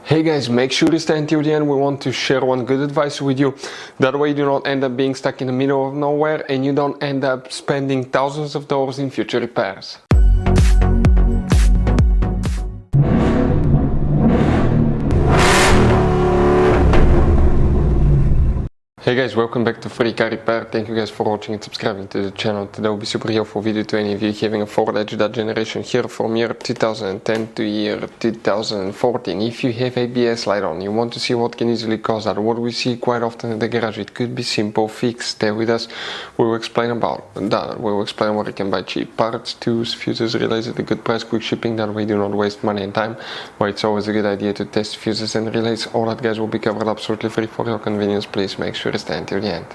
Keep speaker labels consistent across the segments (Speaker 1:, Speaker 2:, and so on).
Speaker 1: Hey guys, make sure to stay until the end. We want to share one good advice with you. That way you do not end up being stuck in the middle of nowhere and you don't end up spending thousands of dollars in future repairs. Hey guys, welcome back to Free Car Repair. Thank you guys for watching and subscribing to the channel. Today will be super helpful video to any of you having a Ford Edge that generation here from year 2010 to year 2014. If you have ABS light on, you want to see what can easily cause that. What we see quite often in the garage, it could be simple fix. Stay with us. We will explain about that. We will explain where you can buy cheap parts, tools, fuses, relays at a good price, quick shipping. That way you do not waste money and time. Why it's always a good idea to test fuses and relays. All that guys will be covered absolutely free for your convenience. Please make sure to stay until the end.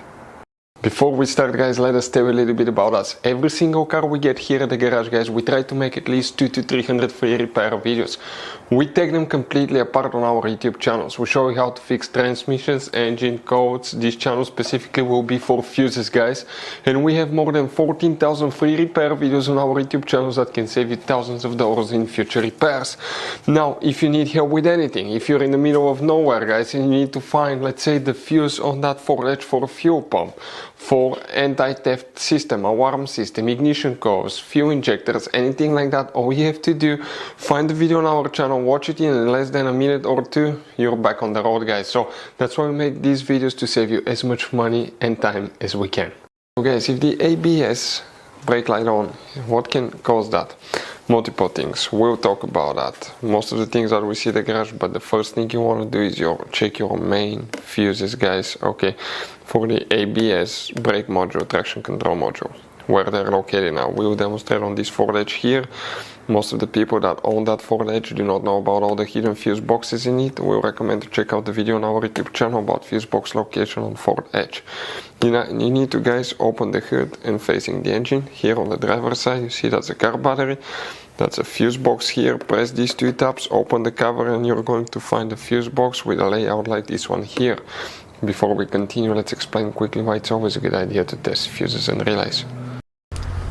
Speaker 1: Before we start guys, let us tell you a little bit about us. Every single car we get here at the garage guys, we try to make at least 200 to 300 free repair videos. We take them completely apart on our YouTube channels. We show you how to fix transmissions, engine codes. This channel specifically will be for fuses guys. And we have more than 14,000 free repair videos on our YouTube channels that can save you thousands of dollars in future repairs. Now, if you need help with anything, if you're in the middle of nowhere guys and you need to find, let's say, the fuse on that Ford Edge for a fuel pump, for anti-theft system, alarm system, ignition codes, fuel injectors, anything like that, all you have to do, find the video on our channel, watch it in less than a minute or two, you're back on the road guys. So that's why we make these videos, to save you as much money and time as we can. So guys, if the ABS brake light on, what can cause that? Multiple things. We'll talk about that. Most of the things that we see in the garage, but the first thing you want to do is check your main fuses guys. Okay, for the ABS brake module, traction control module, where they're located now. We'll demonstrate on this Ford Edge here. Most of the people that own that Ford Edge do not know about all the hidden fuse boxes in it. We'll recommend to check out the video on our YouTube channel about fuse box location on Ford Edge. You need to guys open the hood and facing the engine. Here on the driver's side you see that's a car battery. That's a fuse box here. Press these two tabs, open the cover, and you're going to find a fuse box with a layout like this one here. Before we continue, let's explain quickly why it's always a good idea to test fuses and relays.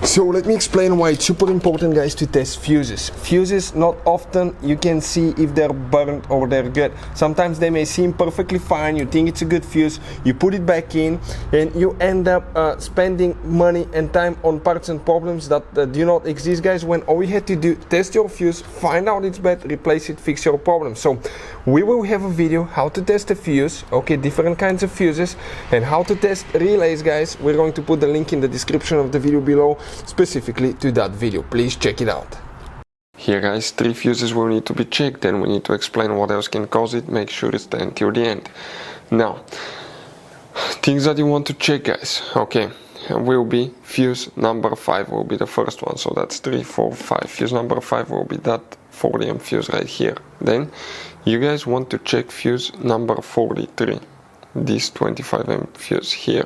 Speaker 1: So let me explain why it's super important guys to test fuses. Fuses, not often you can see if they're burnt or they're good. Sometimes they may seem perfectly fine, you think it's a good fuse, you put it back in and you end up spending money and time on parts and problems that do not exist guys, when all you had to do, test your fuse, find out it's bad, replace it, fix your problem. So we will have a video how to test a fuse, okay, different kinds of fuses, and how to test relays guys. We're going to put the link in the description of the video below specifically to that video. Please check it out. Here guys, 3 fuses will need to be checked, then we need to explain what else can cause it. Make sure to stay until the end. Now, things that you want to check guys, okay, will be fuse number 5 will be the first one. So that's 3, 4, 5. Fuse number 5 will be that 40 amp fuse right here. Then you guys want to check fuse number 43, this 25 amp fuse here.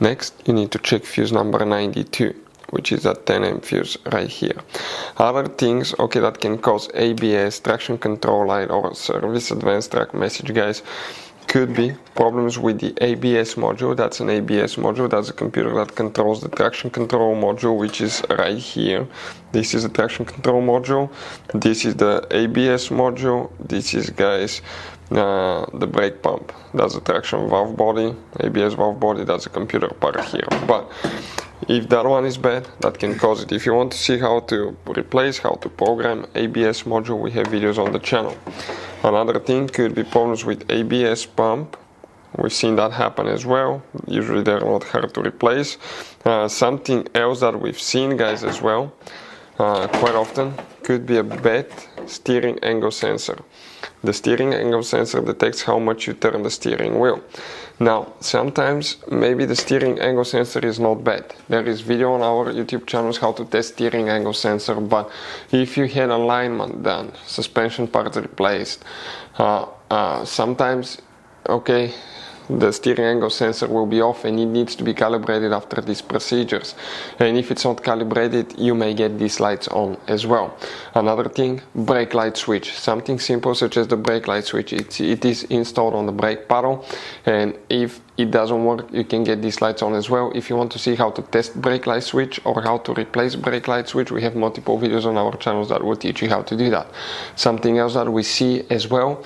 Speaker 1: Next you need to check fuse number 92, which is that 10 amp fuse right here. Other things, okay, that can cause ABS, traction control light, or service advanced track message guys, could be problems with the ABS module. That's an ABS module, that's a computer that controls the traction control module, which is right here. This is the traction control module, this is the ABS module, this is guys the brake pump, that's the traction valve body, ABS valve body, that's a computer part here. But if that one is bad, that can cause it. If you want to see how to replace, how to program ABS module, we have videos on the channel. Another thing could be problems with ABS pump. We've seen that happen as well. Usually they're not hard to replace. Something else that we've seen guys as well, quite often, could be a bad steering angle sensor. The steering angle sensor detects how much you turn the steering wheel. Now, sometimes maybe the steering angle sensor is not bad. There is video on our YouTube channels how to test steering angle sensor, but if you had alignment done, suspension parts replaced, sometimes, okay, the steering angle sensor will be off and it needs to be calibrated after these procedures. And if it's not calibrated, you may get these lights on as well. Another thing, brake light switch. Something simple such as the brake light switch. It is installed on the brake paddle, and if it doesn't work, you can get these lights on as well. If you want to see how to test brake light switch or how to replace brake light switch, we have multiple videos on our channels that will teach you how to do that. Something else that we see as well,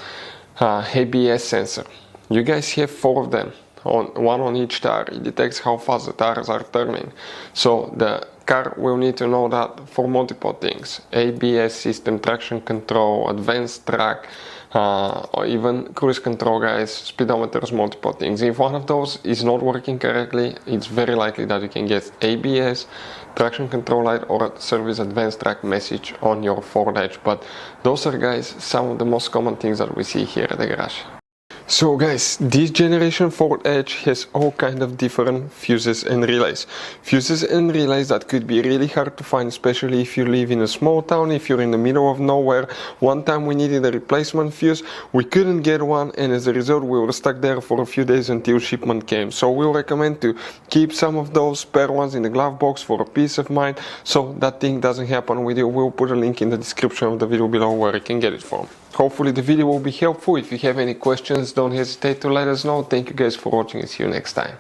Speaker 1: ABS sensor. You guys have 4 of them, one on each tire. It detects how fast the tires are turning. So the car will need to know that for multiple things: ABS system, traction control, advanced track, or even cruise control, guys, speedometers, multiple things. If one of those is not working correctly, it's very likely that you can get ABS, traction control light, or service advanced track message on your Ford Edge. But those are, guys, some of the most common things that we see here at the garage. So guys, this generation Ford Edge has all kind of different fuses and relays. Fuses and relays that could be really hard to find, especially if you live in a small town, if you're in the middle of nowhere. One time we needed a replacement fuse, we couldn't get one, and as a result we were stuck there for a few days until shipment came. So we'll recommend to keep some of those spare ones in the glove box for a peace of mind, so that thing doesn't happen with you. We'll put a link in the description of the video below where you can get it from. Hopefully the video will be helpful. If you have any questions, don't hesitate to let us know. Thank you guys for watching and see you next time.